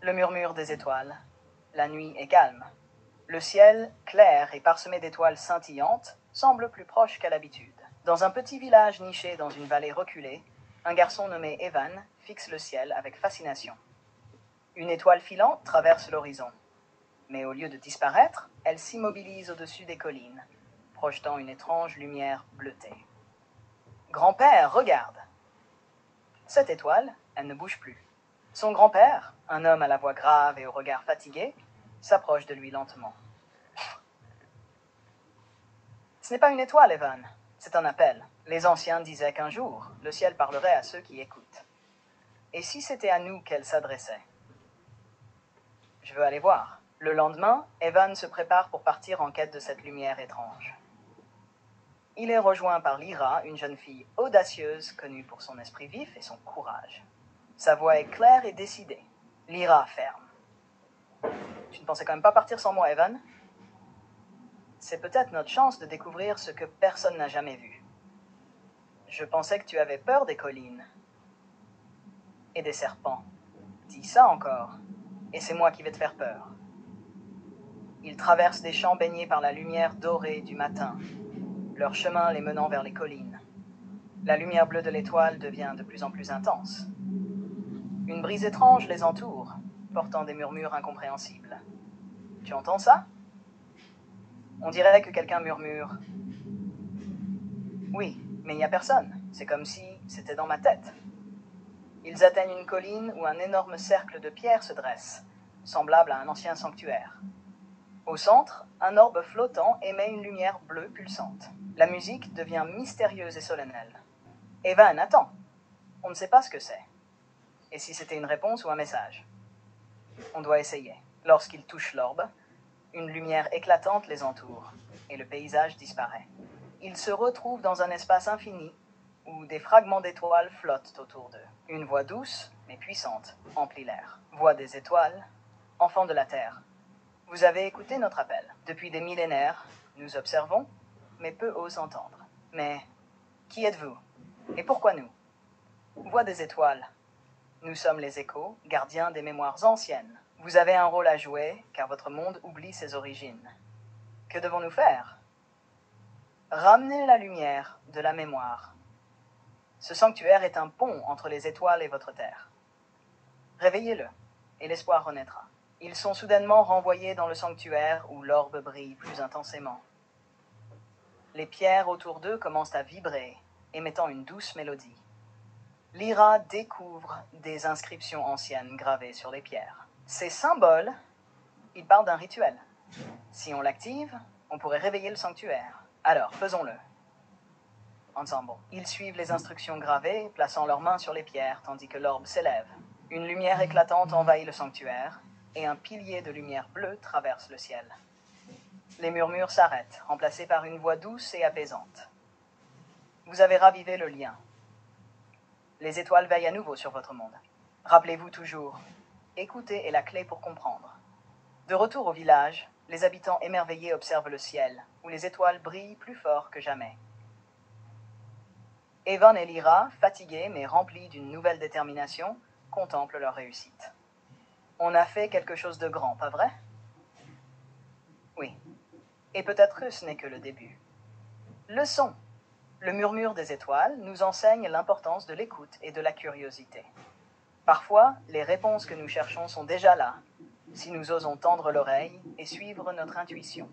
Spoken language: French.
Le murmure des étoiles. La nuit est calme. Le ciel, clair et parsemé d'étoiles scintillantes, semble plus proche qu'à l'habitude. Dans un petit village niché dans une vallée reculée, un garçon nommé Evan fixe le ciel avec fascination. Une étoile filante traverse l'horizon. Mais au lieu de disparaître, elle s'immobilise au-dessus des collines, projetant une étrange lumière bleutée. « Grand-père, regarde !» Cette étoile, elle ne bouge plus. Son grand-père, un homme à la voix grave et au regard fatigué, s'approche de lui lentement. « Ce n'est pas une étoile, Evan, c'est un appel. Les anciens disaient qu'un jour, le ciel parlerait à ceux qui écoutent. Et si c'était à nous qu'elle s'adressait ? Je veux aller voir. » Le lendemain, Evan se prépare pour partir en quête de cette lumière étrange. Il est rejoint par Lyra, une jeune fille audacieuse, connue pour son esprit vif et son courage. Sa voix est claire et décidée. Lyra ferme. « Tu ne pensais quand même pas partir sans moi, Evan ? C'est peut-être notre chance de découvrir ce que personne n'a jamais vu. Je pensais que tu avais peur des collines. Et des serpents. Dis ça encore, et c'est moi qui vais te faire peur. » Ils traversent des champs baignés par la lumière dorée du matin, leur chemin les menant vers les collines. La lumière bleue de l'étoile devient de plus en plus intense. Une brise étrange les entoure, portant des murmures incompréhensibles. Tu entends ça ? On dirait que quelqu'un murmure. Oui, mais il n'y a personne. C'est comme si c'était dans ma tête. Ils atteignent une colline où un énorme cercle de pierres se dresse, semblable à un ancien sanctuaire. Au centre, un orbe flottant émet une lumière bleue pulsante. La musique devient mystérieuse et solennelle. Evan, attends. On ne sait pas ce que c'est. Et si c'était une réponse ou un message ? On doit essayer. Lorsqu'ils touchent l'orbe, une lumière éclatante les entoure, et le paysage disparaît. Ils se retrouvent dans un espace infini, où des fragments d'étoiles flottent autour d'eux. Une voix douce, mais puissante, emplit l'air. Voix des étoiles, enfants de la Terre. Vous avez écouté notre appel. Depuis des millénaires, nous observons, mais peu osent entendre. Mais qui êtes-vous ? Et pourquoi nous ? Voix des étoiles. Nous sommes les échos, gardiens des mémoires anciennes. Vous avez un rôle à jouer, car votre monde oublie ses origines. Que devons-nous faire ? Ramener la lumière de la mémoire. Ce sanctuaire est un pont entre les étoiles et votre terre. Réveillez-le, et l'espoir renaîtra. Ils sont soudainement renvoyés dans le sanctuaire où l'orbe brille plus intensément. Les pierres autour d'eux commencent à vibrer, émettant une douce mélodie. Lyra découvre des inscriptions anciennes gravées sur les pierres. Ces symboles, ils parlent d'un rituel. Si on l'active, on pourrait réveiller le sanctuaire. Alors, faisons-le. Ensemble. Ils suivent les instructions gravées, plaçant leurs mains sur les pierres tandis que l'orbe s'élève. Une lumière éclatante envahit le sanctuaire, et un pilier de lumière bleue traverse le ciel. Les murmures s'arrêtent, remplacés par une voix douce et apaisante. Vous avez ravivé le lien. Les étoiles veillent à nouveau sur votre monde. Rappelez-vous toujours, écouter est la clé pour comprendre. De retour au village, les habitants émerveillés observent le ciel, où les étoiles brillent plus fort que jamais. Evan et Lyra, fatigués mais remplis d'une nouvelle détermination, contemplent leur réussite. On a fait quelque chose de grand, pas vrai ? Oui. Et peut-être que ce n'est que le début. Leçon. Le murmure des étoiles nous enseigne l'importance de l'écoute et de la curiosité. Parfois, les réponses que nous cherchons sont déjà là, si nous osons tendre l'oreille et suivre notre intuition.